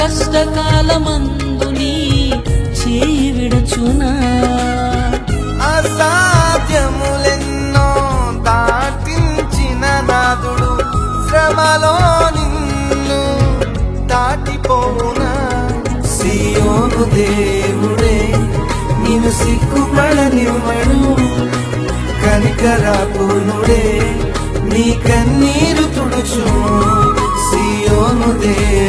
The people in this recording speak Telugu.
కష్టకాలమందు నీ చేయి విడచునా అసాధ్యములెన్నో దాటించిన నాదుడు శ్రమలో నిన్ను దాటిపోవునా సియోను దేవుడే నిన్ను సిగ్గుపడనివ్వడు కనికరాపునుడే నీ కన్నీరు తుడుచు సియోను దేవుడే